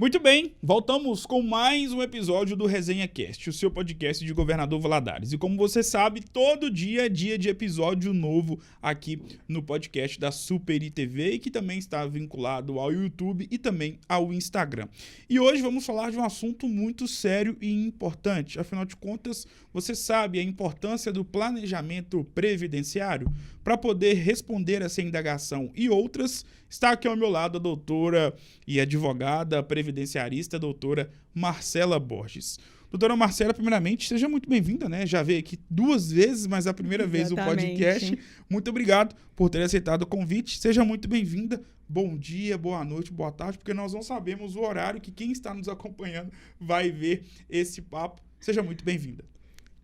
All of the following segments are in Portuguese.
Muito bem, voltamos com mais um episódio do Resenha Cast, o seu podcast de Governador Valadares. E como você sabe, todo dia é dia de episódio novo aqui no podcast da Super ITV e que também está vinculado ao YouTube e também ao Instagram. E hoje vamos falar de um assunto muito sério e importante. Afinal de contas, você sabe a importância do planejamento previdenciário? Para poder responder essa indagação e outras, está aqui ao meu lado a doutora e advogada previdenciarista, doutora Marcela Borges. Doutora Marcela, primeiramente, seja muito bem-vinda, né? Já veio aqui 2 vezes, mas a primeira vez o podcast. Muito obrigado por ter aceitado o convite. Seja muito bem-vinda. Bom dia, boa noite, boa tarde, porque nós não sabemos o horário que quem está nos acompanhando vai ver esse papo. Seja muito bem-vinda.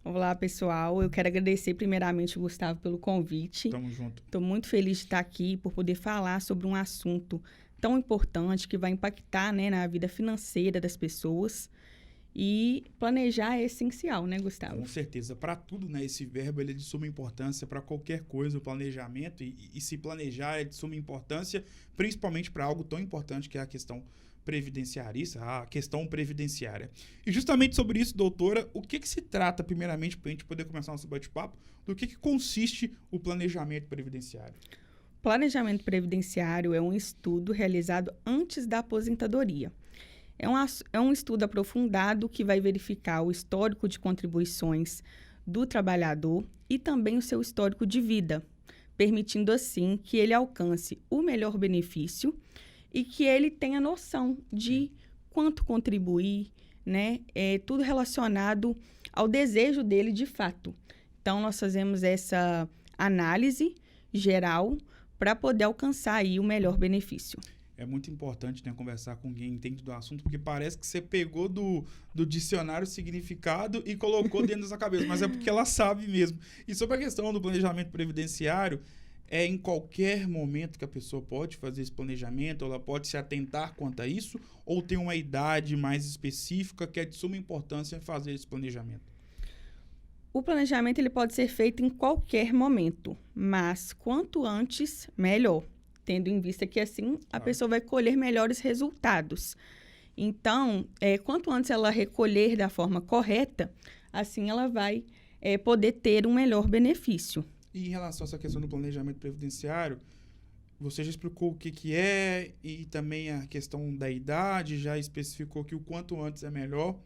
Olá, pessoal. Eu quero agradecer primeiramente o Gustavo pelo convite. Tamo junto. Estou muito feliz de estar aqui por poder falar sobre um assunto tão importante que vai impactar, né, na vida financeira das pessoas. E planejar é essencial, né, Gustavo? Com certeza. Para tudo, né? Esse verbo ele é de suma importância para qualquer coisa, o planejamento. E se planejar é de suma importância, principalmente para algo tão importante que é a questão previdenciarista, a questão previdenciária. E justamente sobre isso, doutora, o que se trata, primeiramente, para a gente poder começar nosso bate-papo, do que consiste o planejamento previdenciário? Planejamento previdenciário é um estudo realizado antes da aposentadoria. É um estudo aprofundado que vai verificar o histórico de contribuições do trabalhador e também o seu histórico de vida, permitindo assim que ele alcance o melhor benefício e que ele tenha noção de quanto contribuir, né? É tudo relacionado ao desejo dele de fato. Então, nós fazemos essa análise geral para poder alcançar aí o melhor benefício. É muito importante, né, conversar com quem entende do assunto, porque parece que você pegou do dicionário o significado e colocou dentro da sua cabeça, mas é porque ela sabe mesmo. E sobre a questão do planejamento previdenciário, é em qualquer momento que a pessoa pode fazer esse planejamento, ela pode se atentar quanto a isso, ou tem uma idade mais específica que é de suma importância em fazer esse planejamento? O planejamento ele pode ser feito em qualquer momento, mas quanto antes, melhor, tendo em vista que assim a pessoa vai colher melhores resultados. Então, quanto antes ela recolher da forma correta, assim ela vai poder ter um melhor benefício. E em relação a essa questão do planejamento previdenciário, você já explicou o que é e também a questão da idade, já especificou que o quanto antes é melhor.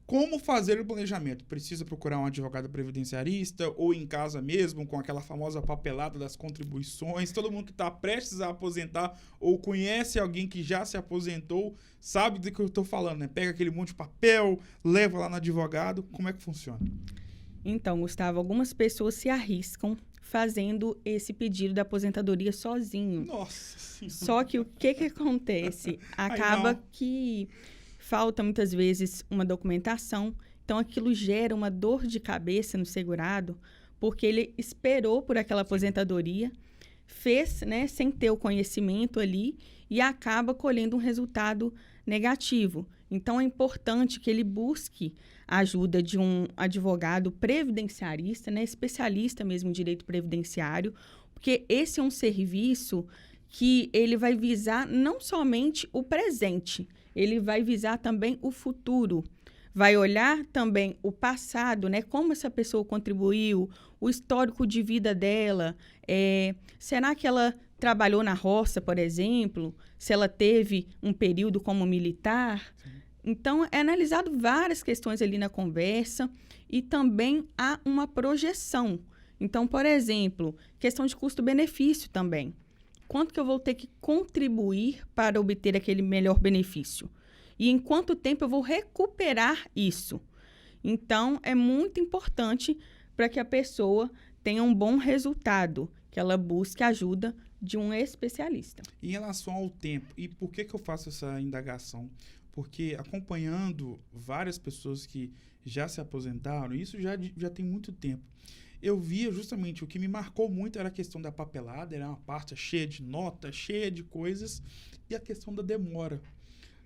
Como fazer o planejamento? Precisa procurar um advogado previdenciarista ou em casa mesmo, com aquela famosa papelada das contribuições? Todo mundo que está prestes a aposentar ou conhece alguém que já se aposentou sabe do que eu estou falando, né? Pega aquele monte de papel, leva lá no advogado. Como é que funciona? Então, Gustavo, algumas pessoas se arriscam fazendo esse pedido da aposentadoria sozinho. Nossa Senhora. Só que o que acontece? Acaba que falta muitas vezes uma documentação, então aquilo gera uma dor de cabeça no segurado, porque ele esperou por aquela aposentadoria, fez, né, sem ter o conhecimento ali e acaba colhendo um resultado negativo. Então, é importante que ele busque a ajuda de um advogado previdenciarista, né, especialista mesmo em direito previdenciário, porque esse é um serviço que ele vai visar não somente o presente, ele vai visar também o futuro. Vai olhar também o passado, né, como essa pessoa contribuiu, o histórico de vida dela. Será que ela trabalhou na roça, por exemplo? Se ela teve um período como militar? Sim. Então, é analisado várias questões ali na conversa e também há uma projeção. Então, por exemplo, questão de custo-benefício também. Quanto que eu vou ter que contribuir para obter aquele melhor benefício? E em quanto tempo eu vou recuperar isso? Então, é muito importante para que a pessoa tenha um bom resultado, que ela busque ajuda de um especialista. Em relação ao tempo, e por que eu faço essa indagação? Porque acompanhando várias pessoas que já se aposentaram, isso já tem muito tempo, eu via justamente o que me marcou muito era a questão da papelada, era uma parte cheia de notas, cheia de coisas, e a questão da demora.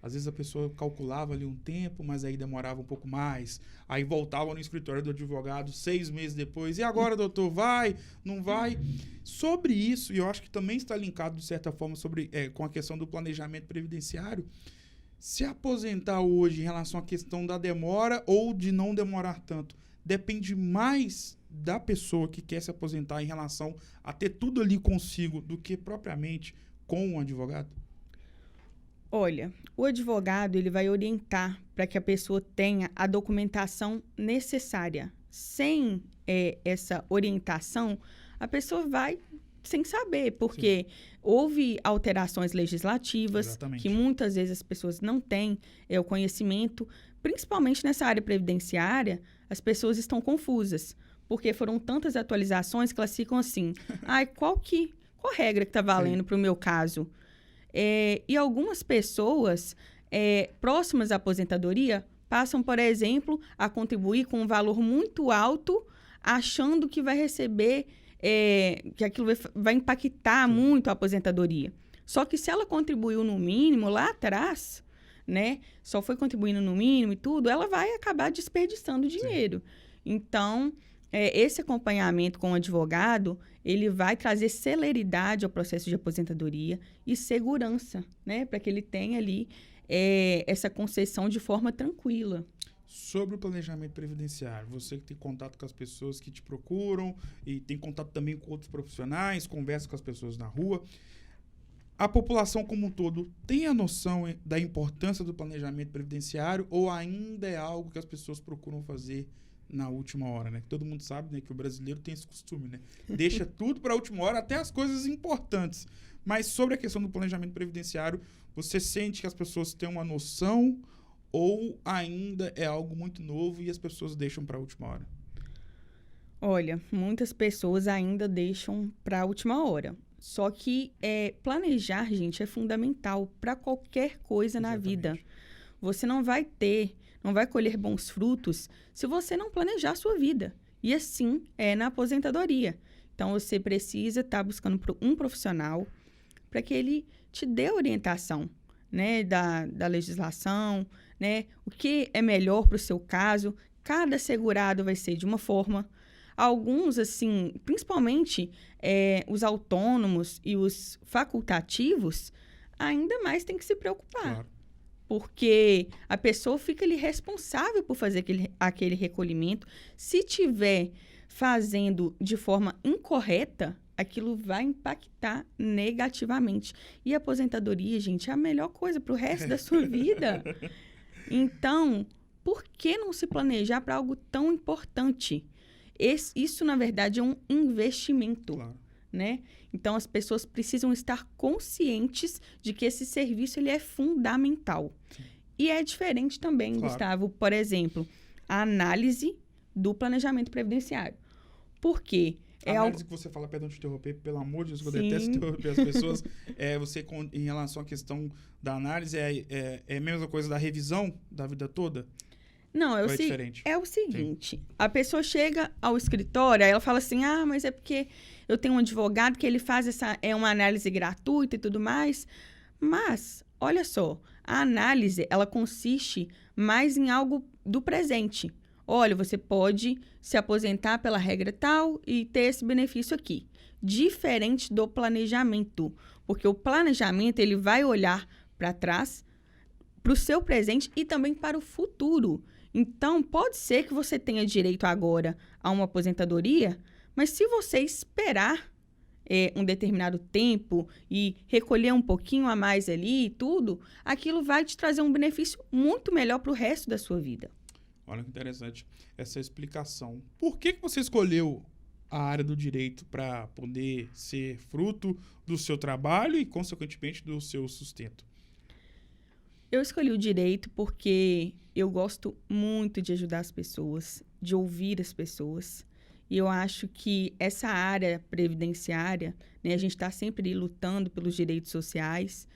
Às vezes a pessoa calculava ali um tempo, mas aí demorava um pouco mais. Aí voltava no escritório do advogado 6 meses depois. E agora, doutor, vai? Não vai? Sobre isso, e eu acho que também está linkado, de certa forma, com a questão do planejamento previdenciário, Se aposentar hoje em relação à questão da demora ou de não demorar tanto, depende mais da pessoa que quer se aposentar em relação a ter tudo ali consigo do que propriamente com um advogado? Olha, o advogado ele vai orientar para que a pessoa tenha a documentação necessária. Sem essa orientação, a pessoa vai sem saber, porque houve alterações legislativas. Exatamente. Que muitas vezes as pessoas não têm o conhecimento, principalmente nessa área previdenciária, as pessoas estão confusas, porque foram tantas atualizações que elas ficam assim, qual regra que está valendo para o meu caso? E algumas pessoas próximas à aposentadoria passam, por exemplo, a contribuir com um valor muito alto, achando que vai receber, que aquilo vai impactar muito a aposentadoria. Só que se ela contribuiu no mínimo lá atrás, né, só foi contribuindo no mínimo e tudo, ela vai acabar desperdiçando dinheiro. Então, esse acompanhamento com o advogado, ele vai trazer celeridade ao processo de aposentadoria e segurança, né, para que ele tenha ali essa concessão de forma tranquila. Sobre o planejamento previdenciário, você que tem contato com as pessoas que te procuram e tem contato também com outros profissionais, conversa com as pessoas na rua, a população como um todo tem a noção da importância do planejamento previdenciário ou ainda é algo que as pessoas procuram fazer na última hora, né? Todo mundo sabe, né, que o brasileiro tem esse costume, né? Deixa tudo para a última hora, até as coisas importantes. Mas sobre a questão do planejamento previdenciário, você sente que as pessoas têm uma noção ou ainda é algo muito novo e as pessoas deixam para a última hora? Olha, muitas pessoas ainda deixam para a última hora. Só que planejar, gente, é fundamental para qualquer coisa na vida. Você não vai colher bons frutos se você não planejar a sua vida. E assim é na aposentadoria. Então, você precisa estar buscando um profissional para que ele te dê orientação, né, da legislação, né, o que é melhor para o seu caso. Cada segurado vai ser de uma forma. Alguns, assim, principalmente os autônomos e os facultativos, ainda mais tem que se preocupar. Claro. Porque a pessoa fica ali responsável por fazer aquele recolhimento. Se tiver fazendo de forma incorreta, aquilo vai impactar negativamente. E a aposentadoria, gente, é a melhor coisa para o resto da sua vida. Então, por que não se planejar para algo tão importante? Isso, na verdade, é um investimento, claro, né? Então, as pessoas precisam estar conscientes de que esse serviço ele é fundamental. Sim. E é diferente também, claro, Gustavo, por exemplo, a análise do planejamento previdenciário. Por quê? A análise que você fala, perdão de interromper, pelo amor de Deus, eu detesto interromper as pessoas. Em relação à questão da análise, é a mesma coisa da revisão da vida toda? Não, é o seguinte, a pessoa chega ao escritório, aí ela fala assim, mas é porque eu tenho um advogado que ele faz uma análise gratuita e tudo mais. Mas, olha só, a análise, ela consiste mais em algo do presente. Olha, você pode se aposentar pela regra tal e ter esse benefício aqui. Diferente do planejamento, porque o planejamento ele vai olhar para trás, para o seu presente e também para o futuro. Então, pode ser que você tenha direito agora a uma aposentadoria, mas se você esperar um determinado tempo e recolher um pouquinho a mais ali e tudo, aquilo vai te trazer um benefício muito melhor para o resto da sua vida. Olha que interessante essa explicação. Por que você escolheu a área do direito para poder ser fruto do seu trabalho e, consequentemente, do seu sustento? Eu escolhi o direito porque eu gosto muito de ajudar as pessoas, de ouvir as pessoas. E eu acho que essa área previdenciária, né, a gente está sempre lutando pelos direitos sociais.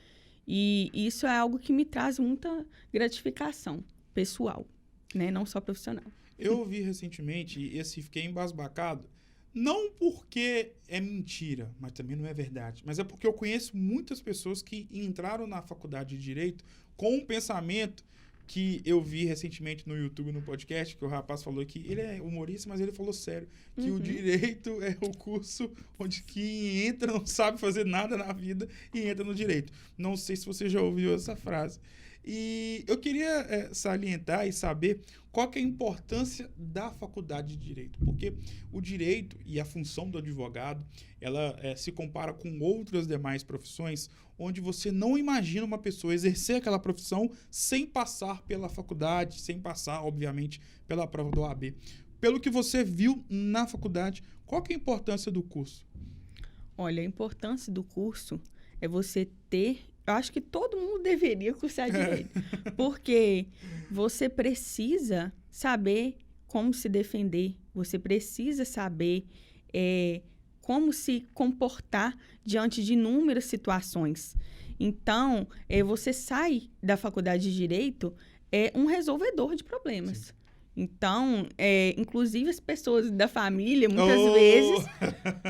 E isso é algo que me traz muita gratificação pessoal, né, não só profissional. Eu ouvi recentemente, e fiquei embasbacado, não porque é mentira, mas também não é verdade, mas é porque eu conheço muitas pessoas que entraram na faculdade de Direito com um pensamento que eu vi recentemente no YouTube, no podcast, que o rapaz falou que ele é humorista, mas ele falou sério, que o direito é o curso onde quem entra não sabe fazer nada na vida e entra no direito. Não sei se você já ouviu essa frase. E eu queria salientar e saber qual que é a importância da faculdade de Direito, porque o direito e a função do advogado, ela se compara com outras demais profissões, onde você não imagina uma pessoa exercer aquela profissão sem passar pela faculdade, sem passar, obviamente, pela prova do OAB. Pelo que você viu na faculdade, qual que é a importância do curso? Olha, a importância do curso é você ter... Eu acho que todo mundo deveria cursar direito, porque você precisa saber como se defender, você precisa saber como se comportar diante de inúmeras situações. Então, você sai da faculdade de Direito um resolvedor de problemas. Sim. Então, inclusive as pessoas da família, muitas vezes,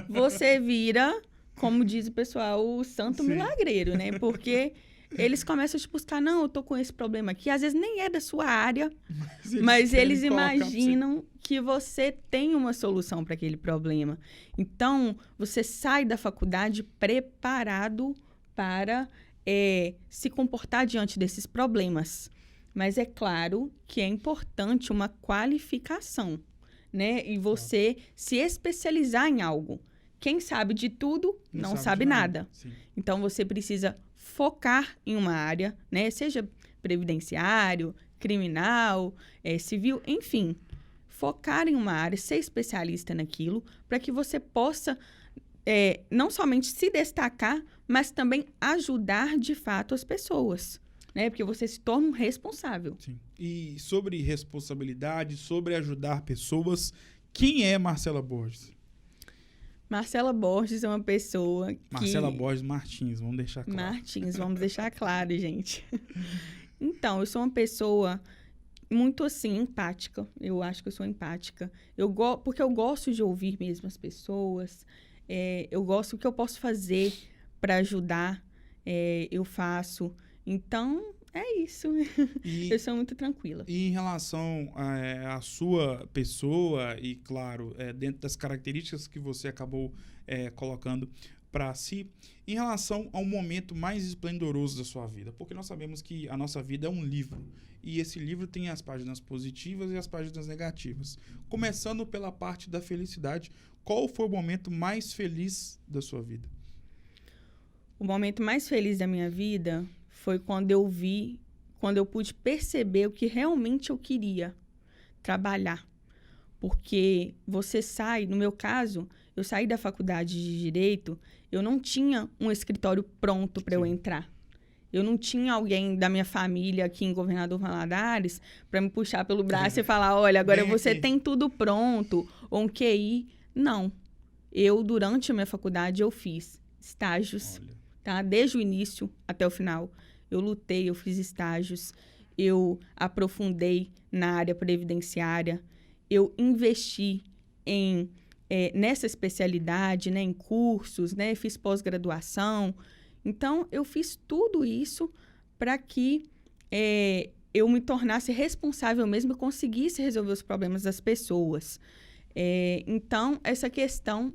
você vira... Como diz o pessoal, o santo milagreiro, né? Porque eles começam a te buscar, não, eu tô com esse problema aqui. Às vezes nem é da sua área, mas eles imaginam que você tem uma solução para aquele problema. Então, você sai da faculdade preparado para se comportar diante desses problemas. Mas é claro que é importante uma qualificação, né? E você se especializar em algo. Quem sabe de tudo não sabe nada. Então, você precisa focar em uma área, né? Seja previdenciário, criminal, civil, enfim. Focar em uma área, ser especialista naquilo, para que você possa não somente se destacar, mas também ajudar, de fato, as pessoas. Né? Porque você se torna um responsável. Sim. E sobre responsabilidade, sobre ajudar pessoas, quem é Marcela Borges? Marcela Borges é uma pessoa que... Marcela Borges Martins, vamos deixar claro. Martins, vamos deixar claro, gente. Então, eu sou uma pessoa muito, assim, empática. Eu acho que eu sou empática. Porque eu gosto de ouvir mesmo as pessoas. Eu gosto do que eu posso fazer para ajudar. Eu faço. Então... É isso. Eu sou muito tranquila. E em relação à sua pessoa e, claro, dentro das características que você acabou colocando para si, em relação ao momento mais esplendoroso da sua vida, porque nós sabemos que a nossa vida é um livro e esse livro tem as páginas positivas e as páginas negativas. Começando pela parte da felicidade, qual foi o momento mais feliz da sua vida? O momento mais feliz da minha vida... foi quando eu pude perceber o que realmente eu queria trabalhar. Porque você sai, no meu caso, eu saí da faculdade de Direito, eu não tinha um escritório pronto para eu entrar. Eu não tinha alguém da minha família aqui em Governador Valadares para me puxar pelo braço e falar, olha, agora você tem tudo pronto, ou um QI. Não. Durante a minha faculdade, eu fiz estágios, tá? Desde o início até o final. Eu lutei, eu fiz estágios, eu aprofundei na área previdenciária, eu investi nessa especialidade, né, em cursos, né, fiz pós-graduação. Então, eu fiz tudo isso para que eu me tornasse responsável mesmo e conseguisse resolver os problemas das pessoas. Então, essa questão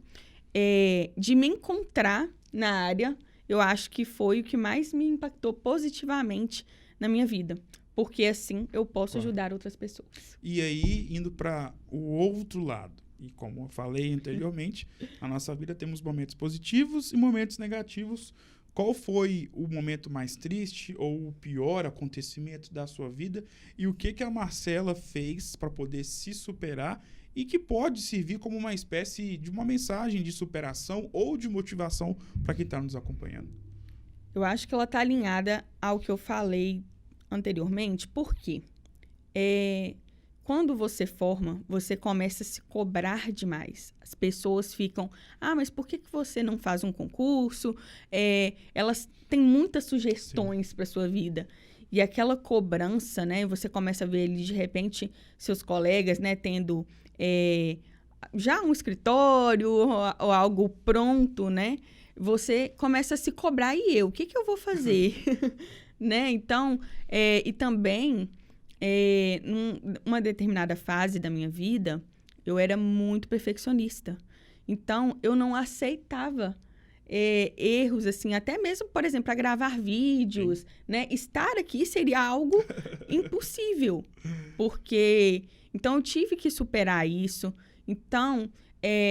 de me encontrar na área... eu acho que foi o que mais me impactou positivamente na minha vida. Porque assim eu posso ajudar outras pessoas. E aí, indo para o outro lado. E como eu falei anteriormente, na nossa vida temos momentos positivos e momentos negativos. Qual foi o momento mais triste ou o pior acontecimento da sua vida? E o que a Marcela fez para poder se superar e que pode servir como uma espécie de uma mensagem de superação ou de motivação para quem está nos acompanhando? Eu acho que ela está alinhada ao que eu falei anteriormente. Por quê? Quando você forma, você começa a se cobrar demais. As pessoas ficam, mas por que você não faz um concurso? Elas têm muitas sugestões para a sua vida. E aquela cobrança, né? Você começa a ver ali, de repente, seus colegas, né, tendo já um escritório ou algo pronto, né? Você começa a se cobrar, e eu? O que eu vou fazer? Né? Então, e também, numa determinada fase da minha vida, eu era muito perfeccionista. Então, eu não aceitava erros, assim, até mesmo, por exemplo, para gravar vídeos, né? Estar aqui seria algo impossível, porque... Então, eu tive que superar isso. Então,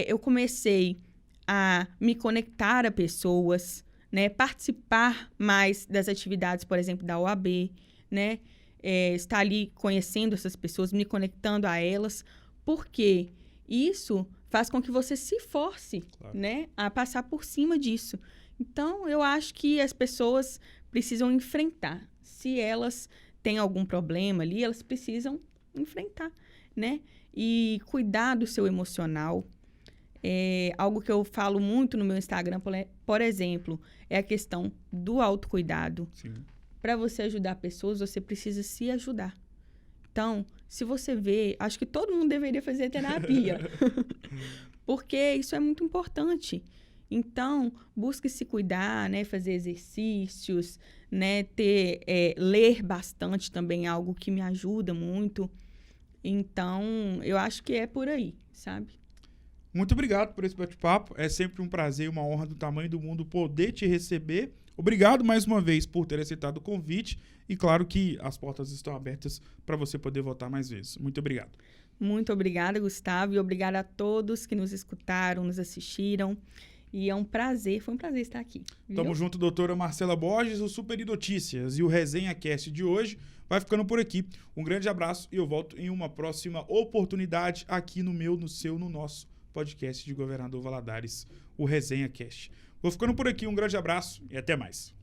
eu comecei a me conectar a pessoas, né? Participar mais das atividades, por exemplo, da OAB, né? Estar ali conhecendo essas pessoas, me conectando a elas, porque isso faz com que você se force, claro, né? A passar por cima disso. Então, eu acho que as pessoas precisam enfrentar. Se elas têm algum problema ali, elas precisam enfrentar, né? E cuidar do seu emocional. Algo que eu falo muito no meu Instagram, por exemplo, é a questão do autocuidado. Para você ajudar pessoas, você precisa se ajudar. Então, se você vê... Acho que todo mundo deveria fazer terapia. Porque isso é muito importante. Então, busque se cuidar, né? Fazer exercícios, né? Ler bastante também é algo que me ajuda muito. Então, eu acho que é por aí, sabe? Muito obrigado por esse bate-papo. É sempre um prazer e uma honra do tamanho do mundo poder te receber. Obrigado mais uma vez por ter aceitado o convite. E claro que as portas estão abertas para você poder voltar mais vezes. Muito obrigado. Muito obrigada, Gustavo. E obrigada a todos que nos escutaram, nos assistiram. E foi um prazer estar aqui. Viu? Tamo junto, doutora Marcela Borges, o Super Notícias e o Resenha Cast de hoje vai ficando por aqui. Um grande abraço e eu volto em uma próxima oportunidade aqui no seu, no nosso podcast de Governador Valadares, o Resenha Cast. Vou ficando por aqui, um grande abraço e até mais.